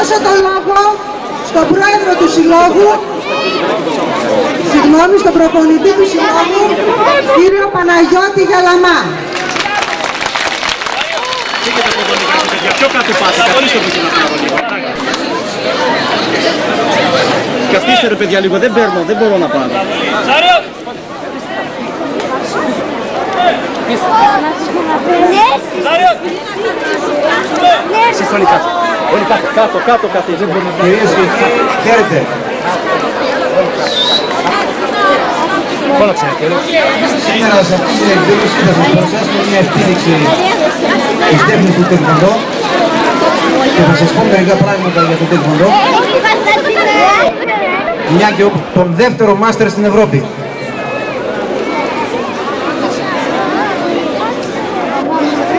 δώσω το λόγο στον πρόεδρο του Συλλόγου, στον προπονητή του Συλλόγου, κύριο Παναγιώτη Γαλαμά. Πιο κάτω πάτε, καθίστε το λίγο. Καθίστε ρε παιδιά λίγο, δεν μπορώ να πάω. Εσείς όλοι κάτω. Όλοι κάτω, δεν μπορούμε να πάω. Κυρίες και κύριοι, χαίρετε. Σήμερα σε αυτή την εκδήλωση θα σας παρουσιάσουμε μια επίδειξη της τέχνης του τεκβοντό και θα σας πω μερικά πράγματα για το τεκβοντό, μια και τον δεύτερο μάστερ στην Ευρώπη.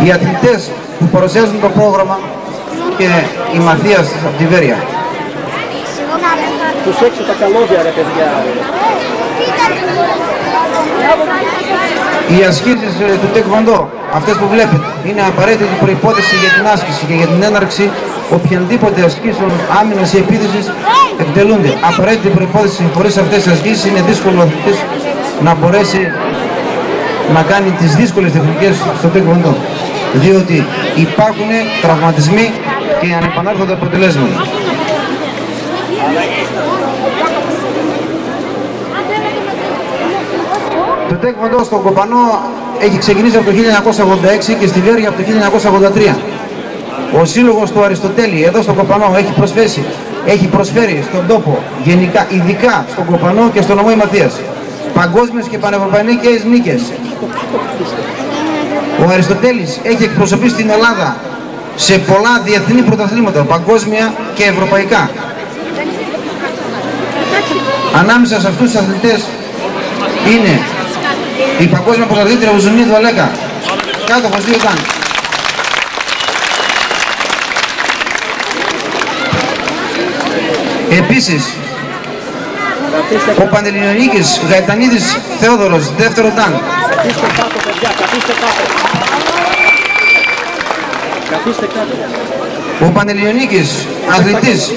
Οι αθλητές που παρουσιάζουν το πρόγραμμα και η Μαθίας από τη Βέρεια. Τους έξω τα καλώδια ρε παιδιά. Οι ασκήσεις του τεκβοντό, αυτές που βλέπετε, είναι απαραίτητη προϋπόθεση για την άσκηση και για την έναρξη οποιανδήποτε ασκήσεων άμυνας ή επίθεσης εκτελούνται. Απαραίτητη προϋπόθεση, χωρίς αυτές τις ασκήσεις είναι δύσκολο ο αθλητής να μπορέσει να κάνει τις δύσκολες τεχνικές στο τεκβοντό, διότι υπάρχουν τραυματισμοί και ανεπανόρθωτα αποτελέσματα. Το τεκβοντό στον Κοπανό έχει ξεκινήσει από το 1986 και στη Βέρεια από το 1983. Ο σύλλογος του Αριστοτέλη εδώ στον Κοπανό έχει προσφέρει στον τόπο γενικά, ειδικά στον Κοπανό και στον νομό Μαθίας, παγκόσμιες και πανευρωπαϊκές νίκες. Ο Αριστοτέλης έχει εκπροσωπήσει την Ελλάδα σε πολλά διεθνή πρωταθλήματα, παγκόσμια και ευρωπαϊκά. Ανάμεσα σε αυτούς τους αθλητές είναι η παγκόσμια πρωταθλήτρια Ουζουνίδου Αλέκα, κάτοχος 2 ταν. Επίσης, ο Πανελληνιονίκης Γαϊτανίδης Θεόδωρος, δεύτερο ταν. Ο Πανελληνιονίκης αθλητής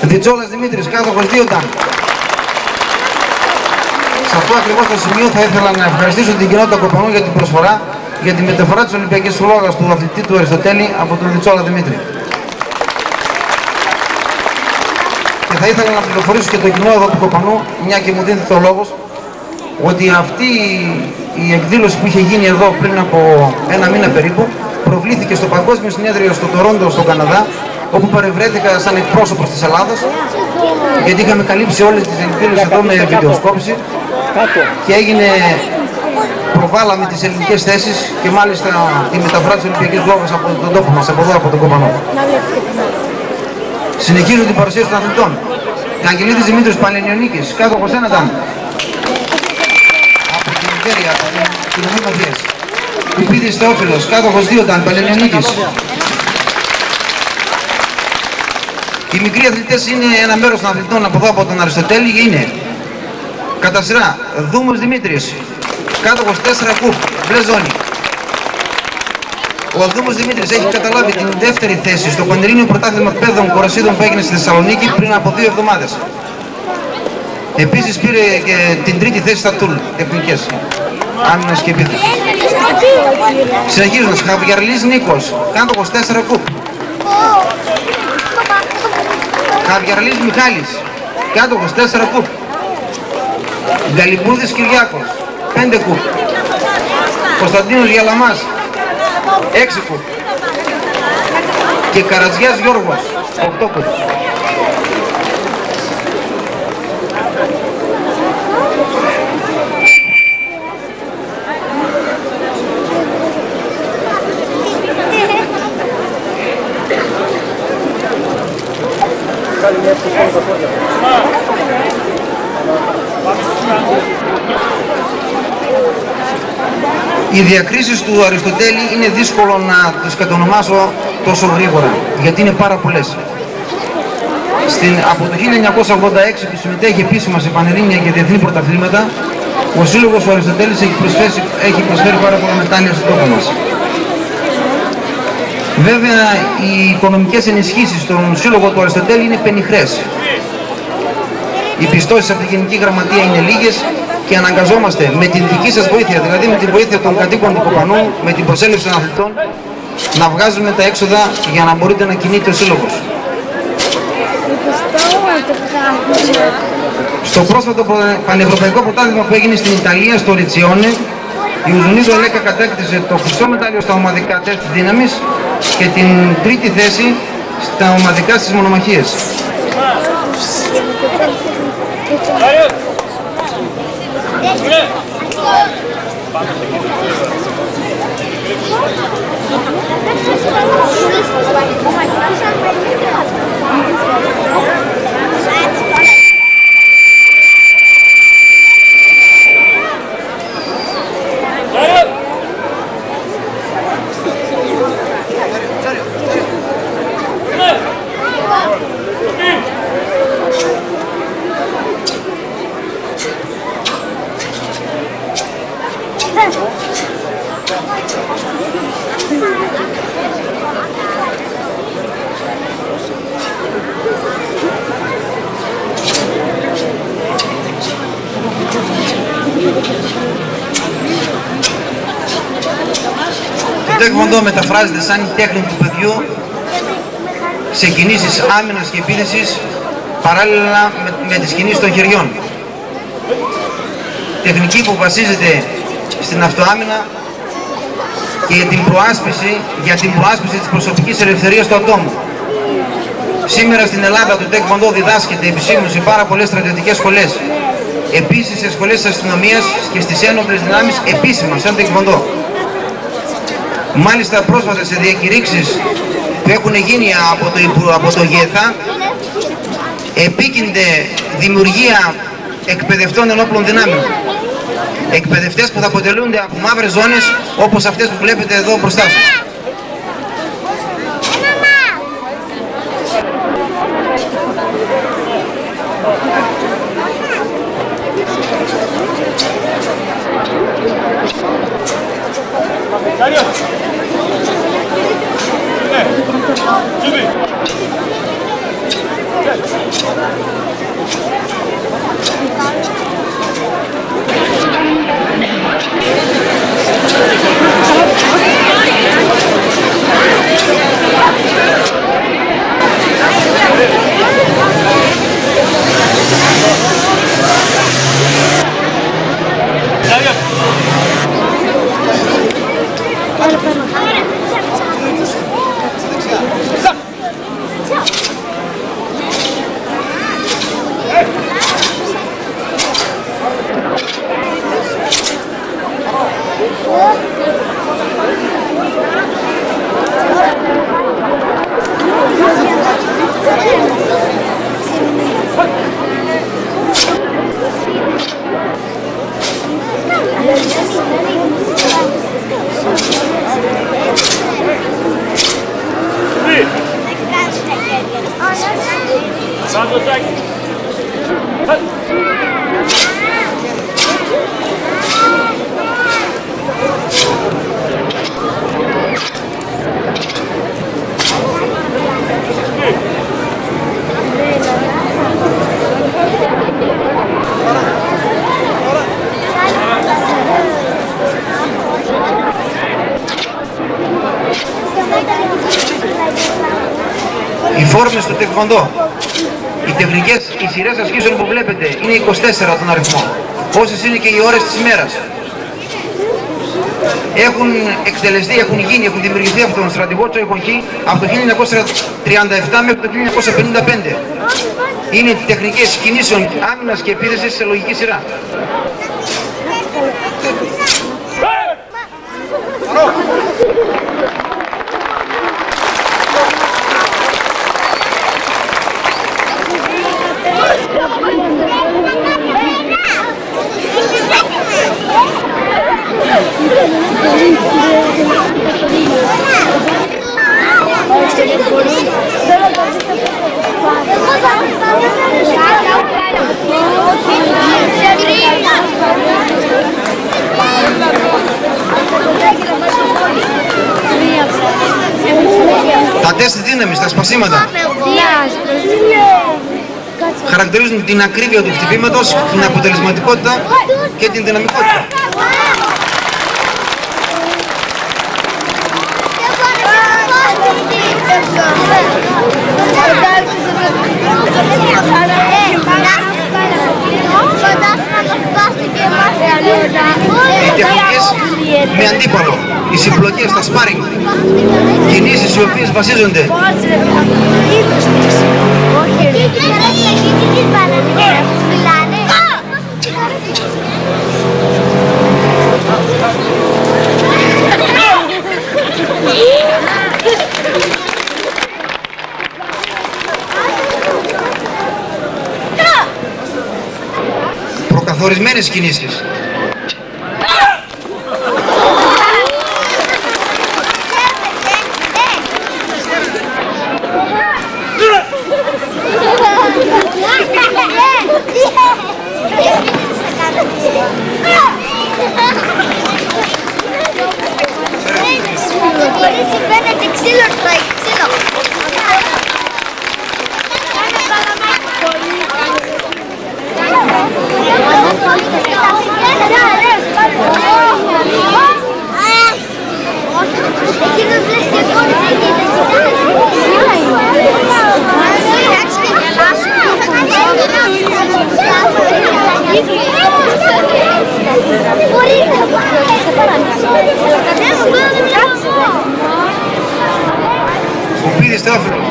Διτσόλας Δημήτρης, κάτοχος 2 ταν. Σε αυτό ακριβώς το σημείο θα ήθελα να ευχαριστήσω την κοινότητα Κοπανού για την προσφορά, για τη μεταφορά της Ολυμπιακής Φλόγας του αθλητή του Αριστοτέλη από τον Διτσόλα Δημήτρη. Και θα ήθελα να πληροφορήσω και το κοινό εδώ του Κοπανού, μια και μου δίνεται ο λόγος, ότι αυτή η εκδήλωση που είχε γίνει εδώ πριν από 1 μήνα περίπου, προβλήθηκε στο Παγκόσμιο Συνέδριο στο Τορόντο, στον Καναδά, όπου παρευρέθηκα σαν εκπρόσωπος της Ελλάδας, γιατί είχαμε καλύψει όλες τις εκδήλωσεις εδώ με βιντεοσκόπηση και προβάλαμε τις ελληνικές θέσεις και μάλιστα τη μεταφορά της Ολυμπιακής Φλόγας από τον τόπο μας, από εδώ, από τον Κοπανό. Συνεχίζω την παρουσίαση των αθλητών. Αγγελίδης Δημήτρης Πανελληνιονίκης, κάτοχος 1 ταν. Από την Βέρεια, από την νομή Μαθίας. Κουπίδης Θεόφιλος, κάτοχος 2 ταν, Πανελληνιονίκης. Οι μικροί αθλητές είναι ένα μέρος των αθλητών από εδώ, από τον Αριστοτέλη, είναι κατά σειρά Δούμος Δημήτρης, κάτοχος 4 κουπ, μπλε ζώνη. Ο Δούμος Δημήτρης έχει καταλάβει την δεύτερη θέση στο Πανελλήνιο Πρωτάθλημα Παιδών Κορασίδων που έγινε στη Θεσσαλονίκη πριν από 2 εβδομάδες. Επίσης πήρε και την τρίτη θέση στα τουλ, τεχνικές, άμυνας και επίθεσης. Συνεχίζοντας, Χαβιαρλής Νίκος, κάτοχος 4 κουπ. Χαβιαρλής Μιχάλης, κάτοχος 4 κουπ. Γκαλιμπούδης Κυριάκος, 5 κουπ. Κωνσταντίνος Γιαλαμάς, 6 κουπ. Και Καρατζιάς Γιώργος, 8 κουπ. Οι διακρίσεις του Αριστοτέλη είναι δύσκολο να τις κατονομάσω τόσο γρήγορα, γιατί είναι πάρα πολλές. Από το 1986 που συμμετέχει επίσημα σε πανελλήνια και διεθνή πρωταθλήματα, ο Σύλλογος του Αριστοτέλης έχει προσφέρει πάρα πολλά μετάλλια στον τόπο μας. Βέβαια, οι οικονομικές ενισχύσεις στον Σύλλογο του Αριστοτέλη είναι πενιχρές. Οι πιστώσεις από την Γενική Γραμματεία είναι λίγες και αναγκαζόμαστε με την δική σας βοήθεια, δηλαδή με την βοήθεια των κατοίκων του Κοπανού, με την προσέλευση των αθλητών, να βγάζουμε τα έξοδα για να μπορείτε να κινείτε ο Σύλλογος. Στο πρόσφατο πανευρωπαϊκό πρωτάθλημα που έγινε στην Ιταλία, στο Ριτσιόνε, η Ουζουνίδο Ελέκα κατέκτησε το χρυσό μετάλλιο στα ομαδικά τεστ δύναμης και την τρίτη θέση στα ομαδικά στις μονομαχίες. Το τέκβοντο μεταφράζεται σαν η τέχνη του παιδιού σε κινήσεις άμυνας και επίθεσης παράλληλα με τις κινήσεις των χεριών. Τεχνική που βασίζεται στην αυτοάμυνα και για την προάσπιση της προσωπικής ελευθερίας του ατόμου. Σήμερα στην Ελλάδα το τέκβοντο διδάσκεται επισήμως σε πάρα πολλές στρατιωτικές σχολές. Επίσης σε σχολές της αστυνομίας και στις ένοπλες δυνάμεις επίσημα σαν τέκβοντο. Μάλιστα πρόσφατα σε διακηρύξεις που έχουν γίνει από το ΓΕΘΑ επίκυνται δημιουργία εκπαιδευτών ενόπλων δυνάμεων. Εκπαιδευτές που θα αποτελούνται από μαύρες ζώνες όπως αυτές που βλέπετε εδώ μπροστά σας. Οι φόρμες του τεκβοντό, οι σειρές ασκήσεων που βλέπετε είναι 24 τον αριθμό, όσες είναι και οι ώρες της ημέρας. Έχουν εκτελεστεί, έχουν δημιουργηθεί από τον στρατηγό Τσοϊχοχή από το 1937 μέχρι το 1955. Είναι τεχνικές κινήσεων άμυνας και επίθεσης σε λογική σειρά. Gracias. δύναμη, στα σπασίματα. Χαρακτηρίζουν την ακρίβεια του χτυπήματος, την αποτελεσματικότητα και την δυναμικότητα. Οι τεχνικές με αντίπαλο, οι συμπλοκές, τα σπάρινγκ, κινήσεις οι οποίες βασίζονται προκαθορισμένες κινήσεις. Ο Πίδης Θεόφιλος.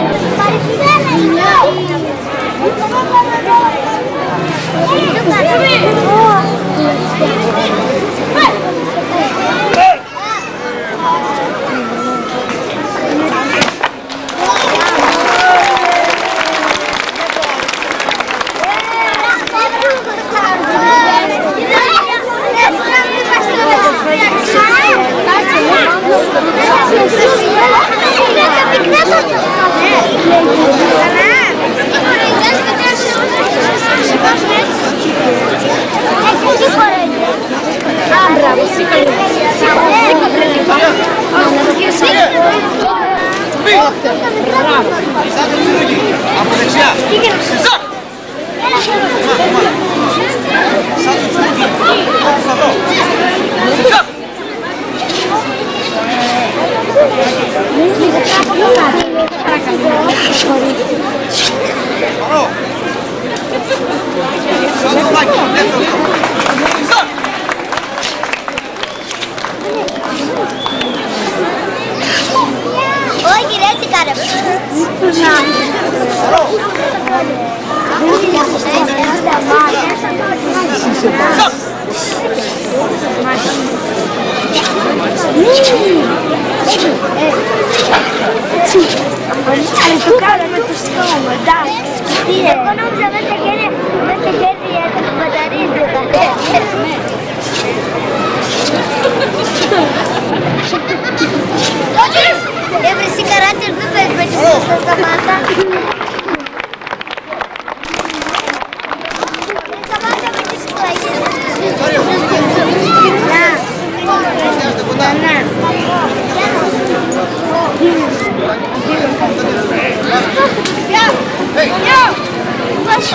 Από δεξιά. Όχι ρε, έτσι κάνε. Το κάνω με το στόμα, εντάξει. Εγώ νόμιζα μέσα στα χέρια έκανε μπαταρίες. Έβρεση καράτερ δεν παίζει με τις στα μάτα. Σταμάτα με τις κλαγές.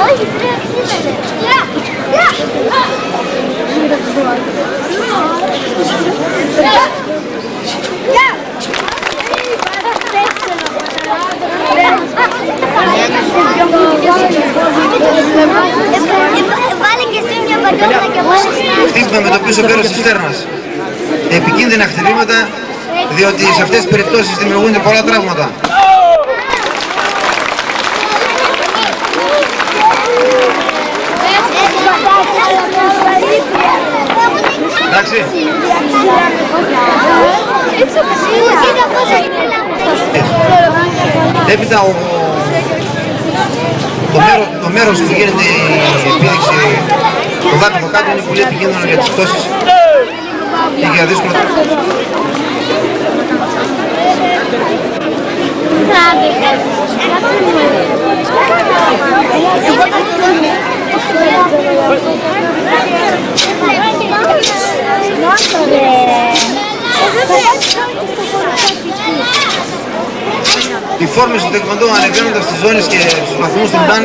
Όχι, βάλε και εσύ μια μπατόνα και βάλε. Χτύπημα με το πίσω μέρος της στέρνας. Επικίνδυνα χτυπήματα, διότι σε αυτές τις περιπτώσεις δημιουργούνται πολλά τραύματα. Εντάξει. Έπειτα το μέρος που γίνεται η επίδειξη το δάτυπο κάτω είναι πολύ επικίνδυνο για τις πτώσεις και για δύσκολα. Η φόρμες του τεκβοντό ανεβαίνοντας τις ζώνες και στους βαθμούς του Ντάν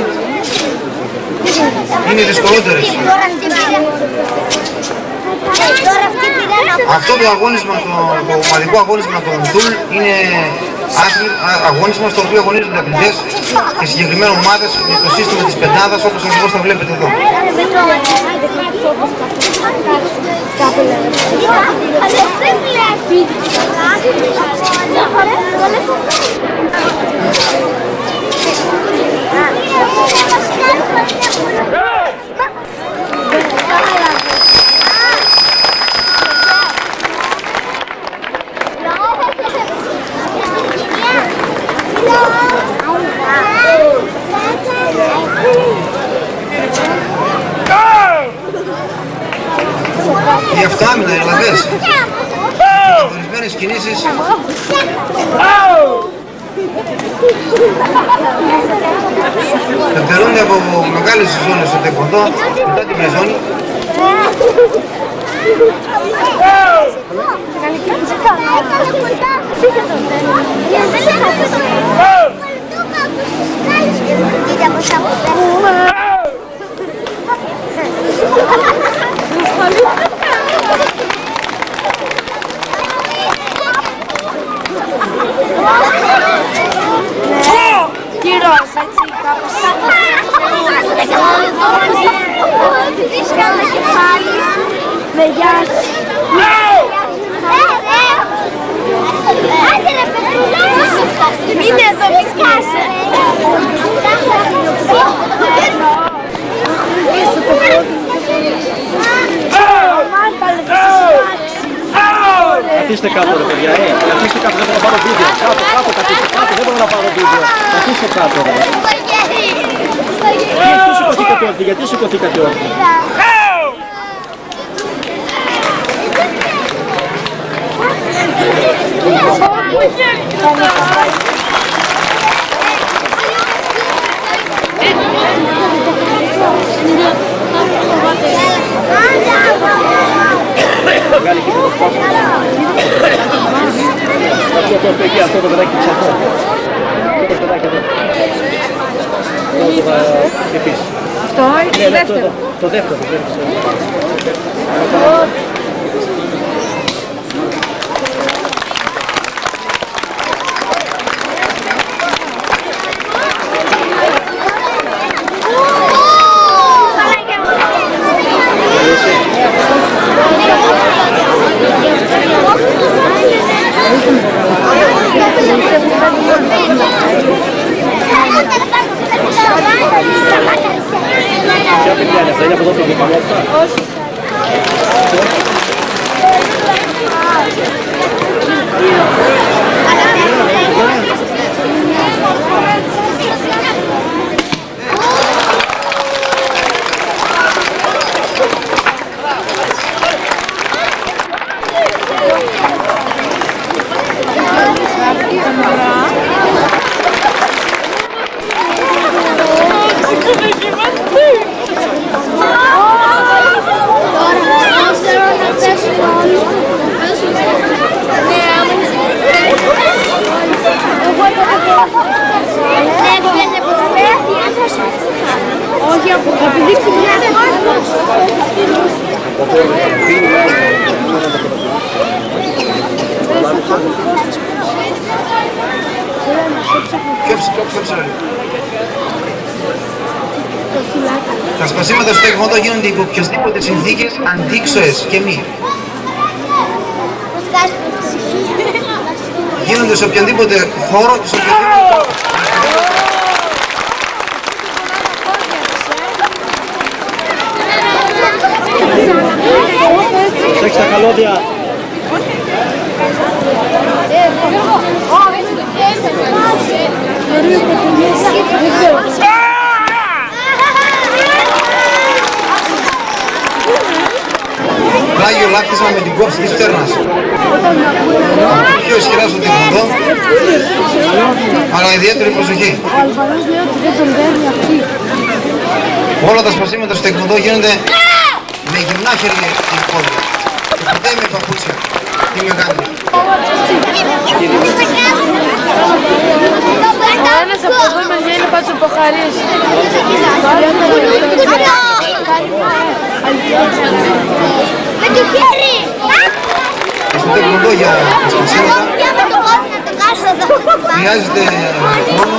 είναι δυσκολότερες. Αυτό το αγώνισμα, το ομαδικό αγώνισμα των Ντούλ είναι αγώνισμα στο οποίο αγωνίζονται αθλητές και συγκεκριμένα ομάδες με το σύστημα της πεντάδας όπως ακριβώς τα βλέπετε εδώ. Η αυτοάμυνα, οι λαβές, οι ορισμένες κινήσεις εκτελούνται από μεγάλες ζώνες στο τεκβοντό μετά την πεζόνη. Κυρός, έτσι κάπως. Δύσκολο κεφάλι. Με γεια σου. Μην εδώ μη σκάσαι. Καθίστε κάτω ρε παιδιά, καθίστε κάτω, δεν μπορώ να πάρω βίντεο. Κάτω, καθίστε κάτω, δεν μπορώ να πάρω βίντεο. Καθίστε κάτω ρε. Γιατί σηκωθήκατε όρθιοι, γιατί σηκωθήκατε όρθιοι. Βγάλει και το σπάσμα. Αυτό το εκεί, αυτό το παιδάκι της αυτό. Αυτό το παιδάκι εδώ. Αυτό είναι το δεύτερο. Το δεύτερο. Ποια παιδιά είναι αυτά, είναι από εδώ το δίπλα αυτά. Όχι. Όχι, επειδή ξυπνιάται Πιο ψηλά. Τα σπασίματα στο τεκβοντό γίνονται υπό οποιασδήποτε συνθήκες αντίξωες και μη. Γίνονται σε οποιαδήποτε χώρο και σε οποιαδήποτε... Προσέξτε τα καλώδια. Πλάγιο λάκτισμα με την κόψη της φτέρνας. Πιο ισχυρά στο τεκβοντό, αλλά ιδιαίτερη προσοχή. Όλα τα σπασίματα στο τεκβοντό γίνονται με γυμνά χέρια και πόδια. Και ποτέ με παπούτσια. Τι με κάνει. από εδώ η μεριά είναι πάντως αποχαρής. Με το χέρι! Στο τεκμοντό για τα σπασίματα χρειάζεται χρόνο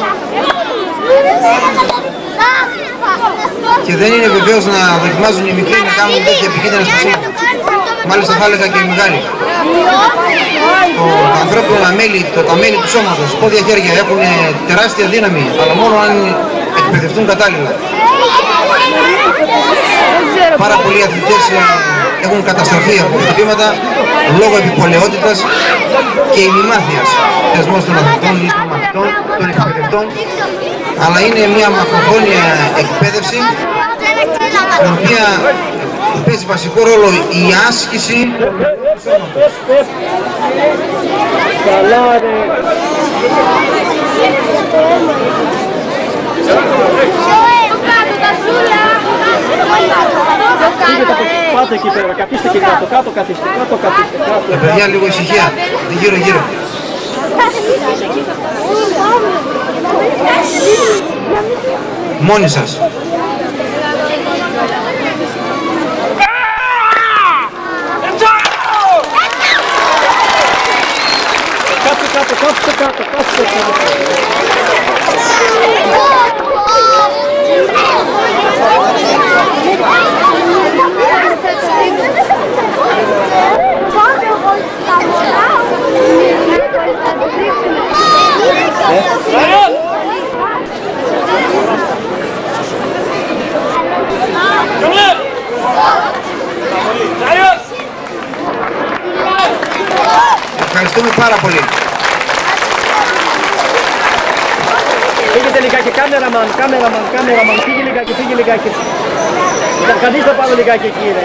και δεν είναι βεβαίως να δοκιμάζουν οι μικροί να κάνουν τέτοια επικίνδυνα σπασίματα. Μάλιστα θα έλεγα και οι μεγάλοι. Τα ανθρώπινα μέλη, τα μέλη του σώματος, πόδια χέρια έχουν τεράστια δύναμη, αλλά μόνο αν εκπαιδευτούν κατάλληλα. Πάρα πολλοί αθλητές έχουν καταστραφεί από χτυπήματα λόγω επιπολαιότητας και ημιμάθειας. Θεσμός των αθλητών ή των μαθητών, των εκπαιδευτών, αλλά είναι μια μακροχρόνια εκπαίδευση στην οποία παίζει βασικό ρόλο η άσκηση. Πάτε εκεί πέρα, καθίστε εκεί κάτω, κάτω καθίστε, κάτω καθίστε. Παιδιά, λίγο ησυχία, γύρω γύρω. Μόνοι σας. Κάτω, κάτω, κάτω, κάτω, κάτω. Ευχαριστούμε πάρα πολύ. Φύγετε λιγάκι, κάμεραμαν, φύγε λιγάκι, φύγε λιγάκι. Καθίστε πάνω λιγάκι εκεί, ρε.